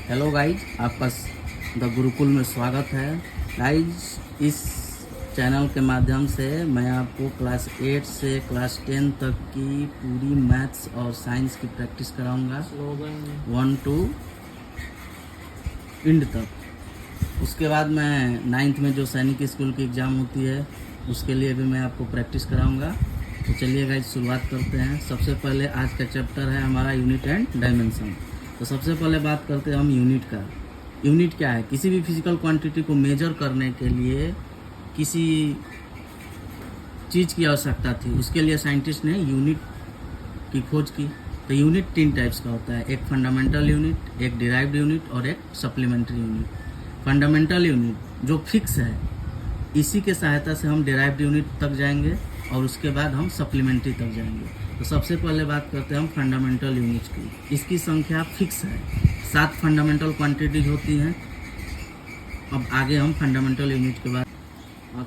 Hello guys, आपका the Gurukul में स्वागत है। गाइज, इस चैनल के माध्यम से मैं आपको क्लास 8 से क्लास 10 तक की पूरी मैथ्स और साइंस की प्रैक्टिस कराऊंगा, 1 to इंड तक। उसके बाद मैं 9th में जो सैनिक स्कूल की एग्ज़ाम होती है उसके लिए भी मैं आपको प्रैक्टिस कराऊंगा। तो चलिए गाइज, शुरुआत करते हैं। सबसे पहले आज का चैप्टर है हमारा यूनिट एंड डायमेंशन। तो सबसे पहले बात करते हैं हम यूनिट का। यूनिट क्या है? किसी भी फिजिकल क्वांटिटी को मेजर करने के लिए किसी चीज़ की आवश्यकता थी, उसके लिए साइंटिस्ट ने यूनिट की खोज की। तो यूनिट 3 टाइप्स का होता है, एक फंडामेंटल यूनिट, एक डिराइव्ड यूनिट और एक सप्लीमेंट्री यूनिट। फंडामेंटल यूनिट जो फिक्स है, इसी के सहायता से हम डिराइव्ड यूनिट तक जाएंगे और उसके बाद हम सप्लीमेंट्री तक जाएंगे। तो सबसे पहले बात करते हैं हम फंडामेंटल यूनिट्स की। इसकी संख्या फिक्स है, 7 फंडामेंटल क्वांटिटीज होती हैं। अब आगे हम फंडामेंटल यूनिट के बाद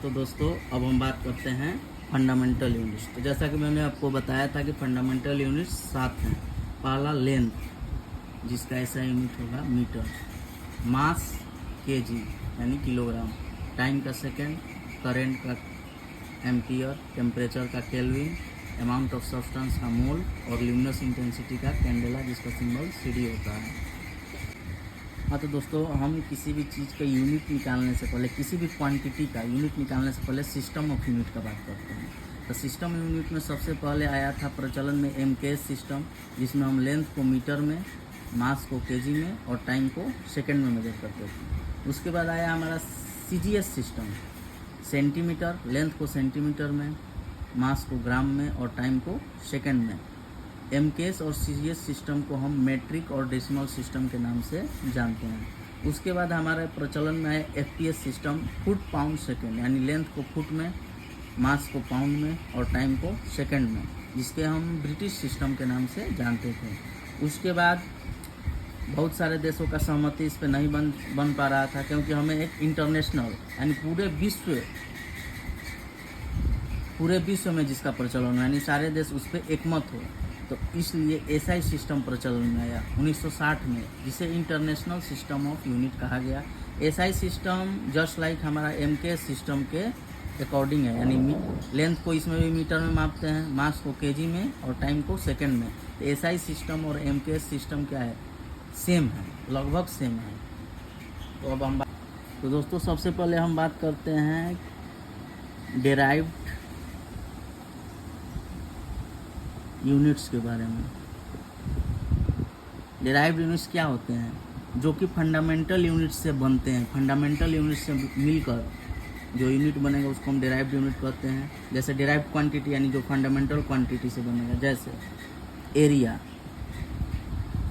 तो दोस्तों, अब हम बात करते हैं फंडामेंटल यूनिट्स। तो जैसा कि मैंने आपको बताया था कि फंडामेंटल यूनिट्स 7 हैं। पहला लेंथ, जिसका ऐसा यूनिट होगा मीटर, मास केजी यानी किलोग्राम, टाइम का सेकेंड, करेंट का एम्पियर, टेम्परेचर का केल्विन, अमाउंट ऑफ सब्सटेंस का मोल और ल्यूमिनस इंटेंसिटी का कैंडेला, जिसका सिंबल सीडी होता है। तो दोस्तों, हम किसी भी चीज़ का यूनिट निकालने से पहले, किसी भी क्वांटिटी का यूनिट निकालने से पहले सिस्टम ऑफ यूनिट का बात करते हैं। तो सिस्टम यूनिट में सबसे पहले आया था प्रचलन में एमकेएस सिस्टम, जिसमें हम लेंथ को मीटर में, मास को केजी में और टाइम को सेकेंड में मेजर करते थे। उसके बाद आया हमारा सीजीएस सिस्टम, सेंटीमीटर, लेंथ को सेंटीमीटर में, मास को ग्राम में और टाइम को सेकंड में। एमकेएस और सीजीएस सिस्टम को हम मेट्रिक और डेसिमल सिस्टम के नाम से जानते हैं। उसके बाद हमारे प्रचलन में है FPS system, foot pound second, यानी लेंथ को फुट में, मास को पाउंड में और टाइम को सेकंड में, जिसके हम ब्रिटिश सिस्टम के नाम से जानते थे। उसके बाद बहुत सारे देशों का सहमति इस पर नहीं बन पा रहा था, क्योंकि हमें एक इंटरनेशनल यानी पूरे विश्व में जिसका प्रचलन है, यानी सारे देश उस पर एकमत हो, तो इसलिए एसआई सिस्टम प्रचलन में आया 1960 में, जिसे इंटरनेशनल सिस्टम ऑफ यूनिट कहा गया। एसआई सिस्टम जस्ट लाइक हमारा एमकेएस सिस्टम के अकॉर्डिंग है, यानी लेंथ को इसमें भी मीटर में मापते हैं, मास को केजी में और टाइम को सेकंड में। तो एसआई सिस्टम और एमकेएस सिस्टम क्या है? सेम है, लगभग सेम है। तो अब हम तो दोस्तों, सबसे पहले हम बात करते हैं डेराइव्ड यूनिट्स के बारे में। डेराइव्ड यूनिट्स क्या होते हैं? जो कि फंडामेंटल यूनिट्स से बनते हैं। फंडामेंटल यूनिट्स से मिलकर जो यूनिट बनेगा उसको हम डेराइव्ड यूनिट कहते हैं। जैसे डेराइव्ड क्वांटिटी यानी जो फंडामेंटल क्वांटिटी से बनेगा, जैसे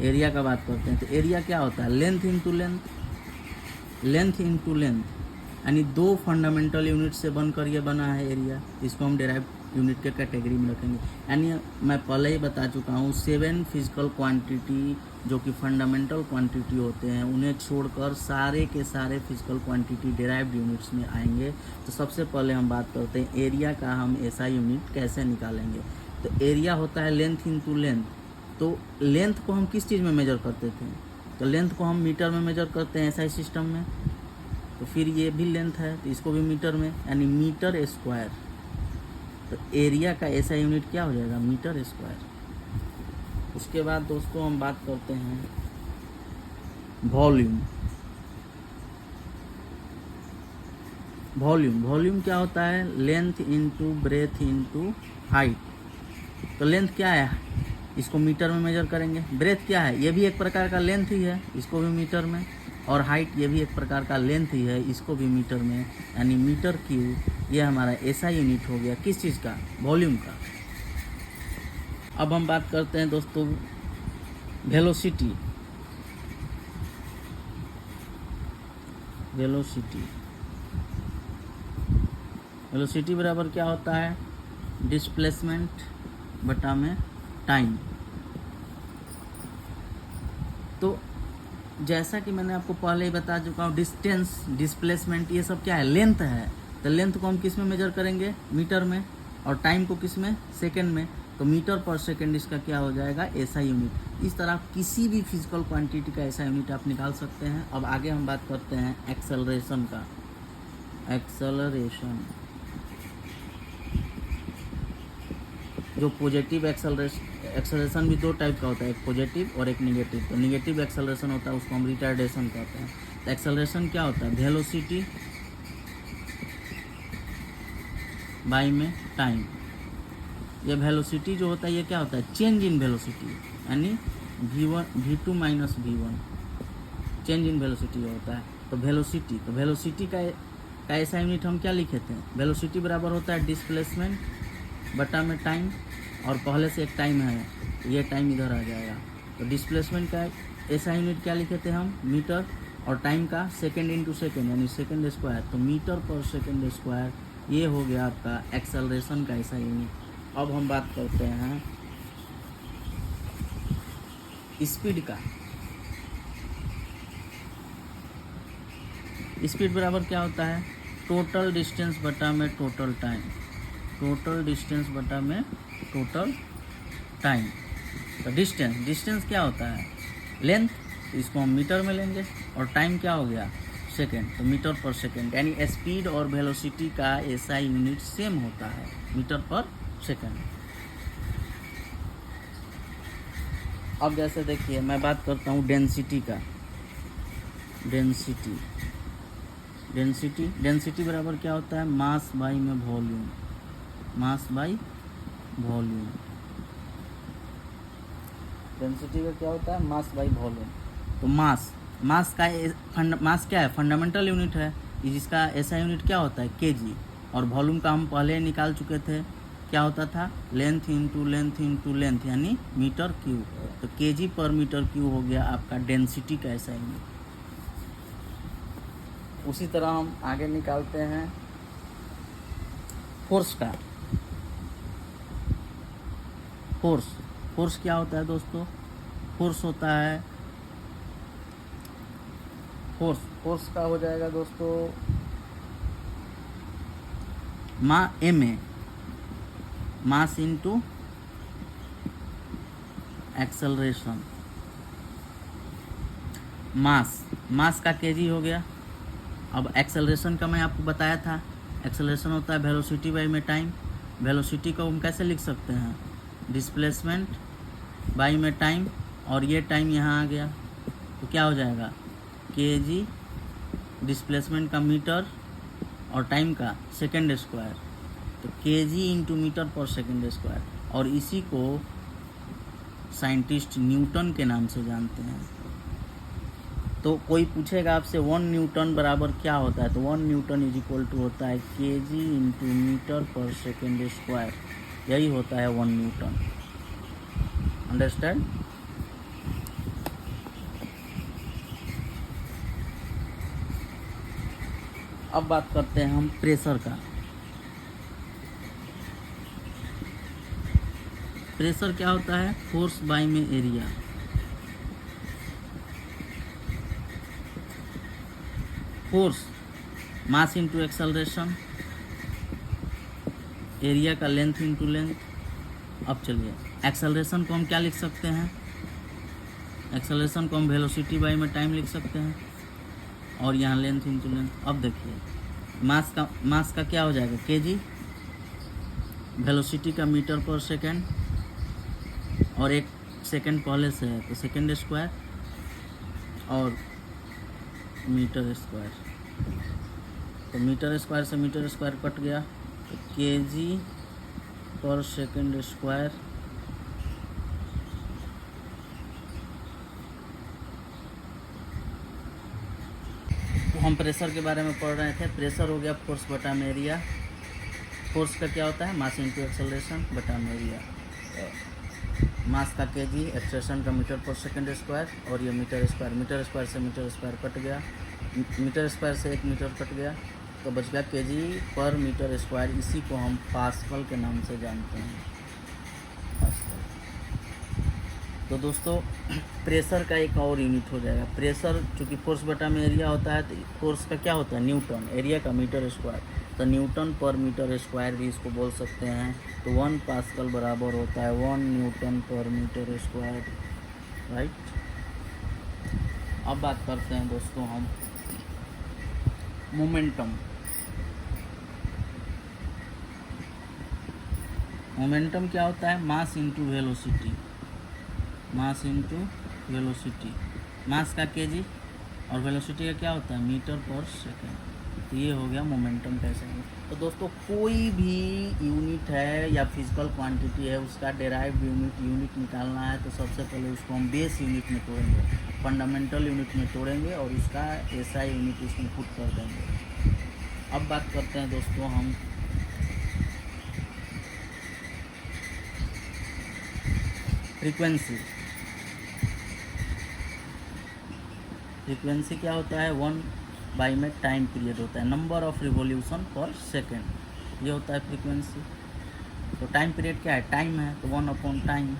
एरिया का बात करते हैं। तो एरिया क्या होता है? लेंथ इंटू लेंथ, यानी 2 फंडामेंटल यूनिट से बनकर ये बना है एरिया। इसको हम डेराइव्ड यूनिट के कैटेगरी में रखेंगे। यानी मैं पहले ही बता चुका हूँ, 7 फिजिकल क्वांटिटी जो कि फंडामेंटल क्वांटिटी होते हैं, उन्हें छोड़कर सारे के सारे फिजिकल क्वांटिटी डेराइव्ड यूनिट्स में आएंगे। तो सबसे पहले हम बात करते हैं एरिया का। हम ऐसा यूनिट कैसे निकालेंगे? तो एरिया होता है लेंथ इंटू लेंथ। तो लेंथ को हम किस चीज़ में मेजर करते थे? तो लेंथ को हम मीटर में मेजर करते हैं एसआई सिस्टम में। तो फिर ये भी लेंथ है, तो इसको भी मीटर में, यानी मीटर स्क्वायर। तो एरिया का ऐसा यूनिट क्या हो जाएगा? Metre square. उसके बाद दोस्तों हम बात करते हैं वॉल्यूम क्या होता है? Length into breadth into height. तो लेंथ क्या है? इसको मीटर में मेजर करेंगे। ब्रेथ क्या है? ये भी एक प्रकार का लेंथ ही है, इसको भी मीटर में। और हाइट ये भी एक प्रकार का लेंथ ही है, इसको भी मीटर में, यानी मीटर क्यूब। ये हमारा ऐसा यूनिट हो गया किस चीज़ का? वॉल्यूम का। अब हम बात करते हैं दोस्तों वेलोसिटी बराबर क्या होता है? डिस्प्लेसमेंट बटा में टाइम। तो जैसा कि मैंने आपको पहले ही बता चुका हूँ, डिस्टेंस, डिस्प्लेसमेंट, ये सब क्या है? लेंथ है। तो लेंथ को हम किस में मेजर करेंगे? मीटर में। और टाइम को किस में? सेकंड में। तो मीटर पर सेकंड इसका क्या हो जाएगा? ऐसा यूनिट। इस तरह आप किसी भी फिजिकल क्वांटिटी का ऐसा यूनिट आप निकाल सकते हैं। अब आगे हम बात करते हैं एक्सेलरेशन का। एक्सेलरेशन, जो पॉजिटिव एक्सेलरेशन भी दो टाइप का होता है, एक पॉजिटिव और एक निगेटिव। तो निगेटिव एक्सेलरेशन होता है उसको हम रिटार्डेशन कहते हैं। तो एक्सेलरेशन क्या होता है? वेलोसिटी बाई में टाइम। ये वेलोसिटी जो होता है ये क्या होता है? चेंज इन वेलोसिटी, यानी v2 minus v1, change in velocity होता है। तो वेलोसिटी का ऐसा यूनिट हम क्या लिखे थे? वेलोसिटी बराबर होता है डिस्प्लेसमेंट बटा में टाइम, और पहले से एक टाइम है, ये टाइम इधर आ जाएगा। तो डिस्प्लेसमेंट का ऐसा यूनिट क्या लिखे थे हम? मीटर, और टाइम का सेकेंड इंटू सेकेंड, यानी सेकेंड स्क्वायर। तो मीटर पर सेकेंड स्क्वायर, ये हो गया आपका एक्सेलरेशन का ऐसा यूनिट। अब हम बात करते हैं स्पीड का। स्पीड बराबर क्या होता है? टोटल डिस्टेंस बटा में टोटल टाइम, टोटल डिस्टेंस बटा में टोटल टाइम। तो डिस्टेंस क्या होता है? लेंथ, इसको हम मीटर में लेंगे, और टाइम क्या हो गया? सेकेंड, तो मीटर पर सेकेंड। यानी स्पीड और वेलोसिटी का ऐसा यूनिट सेम होता है, मीटर पर सेकेंड। अब जैसे देखिए मैं बात करता हूँ डेंसिटी का। डेंसिटी बराबर क्या होता है? मास बाई में volume, mass by volume. Density का क्या होता है? Mass by volume. तो मास क्या है? फंडामेंटल यूनिट है। इसका ऐसा यूनिट क्या होता है? केजी। और वॉल्यूम का हम पहले निकाल चुके थे, क्या होता था? Length into length into length, यानी मीटर क्यूब। तो केजी पर मीटर क्यूब हो गया आपका डेंसिटी का ऐसा यूनिट। उसी तरह हम आगे निकालते हैं फोर्स का। फोर्स क्या होता है दोस्तों? फोर्स होता है, फोर्स का हो जाएगा दोस्तों मास इंटू एक्सेलरेशन। मास का केजी हो गया। अब एक्सेलरेशन का मैं आपको बताया था, एक्सेलरेशन होता है वेलोसिटी बाई में टाइम। वेलोसिटी को हम कैसे लिख सकते हैं? डिस्प्लेसमेंट बाई में टाइम, और ये टाइम यहाँ आ गया, तो क्या हो जाएगा? केजी डिस्प्लेसमेंट का मीटर और टाइम का सेकेंड स्क्वायर, तो केजी इंटू मीटर पर सेकेंड स्क्वायर। और इसी को साइंटिस्ट न्यूटन के नाम से जानते हैं। तो कोई पूछेगा आपसे 1 न्यूटन बराबर क्या होता है? तो 1 न्यूटन इज इक्वल टू होता है केजी इंटू मीटर पर सेकेंड स्क्वायर, यही होता है 1 न्यूटन। अंडरस्टैंड? अब बात करते हैं हम प्रेशर का। प्रेशर क्या होता है? फोर्स बाई में area. Force mass into acceleration, area का लेंथ इंटू लेंथ। अब चलिए एक्सेलरेशन को हम क्या लिख सकते हैं? एक्सेलरेशन को हम वेलोसिटी बाई में टाइम लिख सकते हैं, और यहाँ लेंथ इंटू लेंथ। अब देखिए मास का क्या हो जाएगा? केजी, वेलोसिटी का मीटर पर सेकेंड, और एक सेकेंड पहले से है तो सेकेंड स्क्वायर, और मीटर स्क्वायर। तो मीटर स्क्वायर से मीटर स्क्वायर कट गया, तो केजी पर सेकेंड स्क्वायर। तो हम प्रेशर के बारे में पढ़ रहे थे। प्रेशर हो गया फोर्स बटा में एरिया। फोर्स का क्या होता है? मास इंटू एक्सेलरेशन बटा में एरिया। मास का केजी, एक्सेलरेशन का मीटर पर सेकेंड स्क्वायर, और ये मीटर स्क्वायर से मीटर स्क्वायर कट गया, मीटर स्क्वायर से 1 मीटर कट गया, तो बच गया केजी पर मीटर स्क्वायर। इसी को हम पास्कल के नाम से जानते हैं, पास्कल। तो दोस्तों प्रेशर का एक और यूनिट हो जाएगा। प्रेशर चूँकि फोर्स बटा में एरिया होता है, तो फोर्स का क्या होता है? न्यूटन, एरिया का मीटर स्क्वायर, तो न्यूटन पर मीटर स्क्वायर भी इसको बोल सकते हैं। तो 1 पास्कल बराबर होता है 1 न्यूटन पर मीटर स्क्वायर। राइट। अब बात करते हैं दोस्तों हम मोमेंटम। मोमेंटम क्या होता है? Mass into velocity, mass into velocity. Mass का केजी और वेलोसिटी का क्या होता है? मीटर पर सेकेंड। तो ये हो गया मोमेंटम कैसे है। तो दोस्तों कोई भी यूनिट है या फिजिकल क्वांटिटी है, उसका डेराइव्ड यूनिट निकालना है तो सबसे पहले उसको हम बेस यूनिट में तोड़ेंगे, फंडामेंटल यूनिट में तोड़ेंगे और उसका ऐसा यूनिट उसमें पुट कर देंगे। अब बात करते हैं दोस्तों हम फ्रीक्वेंसी। फ्रीक्वेंसी क्या होता है? 1 में टाइम पीरियड होता है, नंबर ऑफ रिवॉल्यूशन पर सेकेंड, ये होता है फ्रीक्वेंसी। तो टाइम पीरियड क्या है? टाइम है, तो 1 टाइम।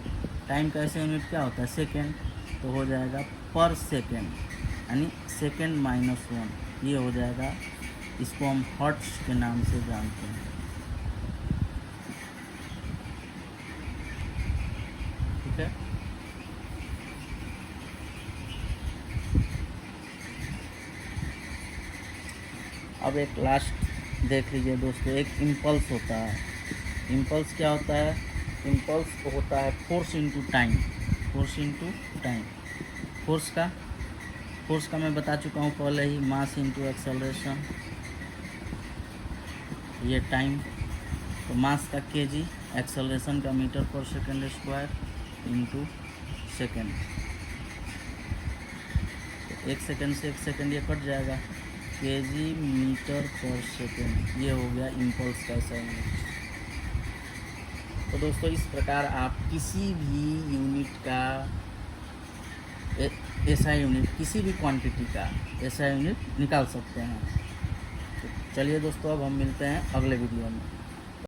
टाइम का ऐसे यूनिट क्या होता है? सेकेंड। तो हो जाएगा पर सेकेंड, यानी सेकेंड माइनस 1, ये हो जाएगा। इसको हम हर्ट्ज के नाम से जानते हैं, ठीक है। अब एक लास्ट देख लीजिए दोस्तों, एक इम्पल्स होता है। इम्पल्स क्या होता है? इम्पल्स होता है force into time, force into time. Force का मैं बता चुका हूँ पहले ही, मास इनटू एक्सेलरेशन, ये टाइम। तो मास का केजी, एक्सेलरेशन का मीटर पर सेकेंड स्क्वायर इनटू सेकेंड। तो 1 सेकेंड से 1 सेकेंड ये कट जाएगा, केजी मीटर पर सेकेंड, ये हो गया इम्पल्स का ऐसा यूनिट। तो दोस्तों इस प्रकार आप किसी भी यूनिट का ऐसा यूनिट, किसी भी क्वांटिटी का ऐसा यूनिट निकाल सकते हैं। तो चलिए दोस्तों अब हम मिलते हैं अगले वीडियो में।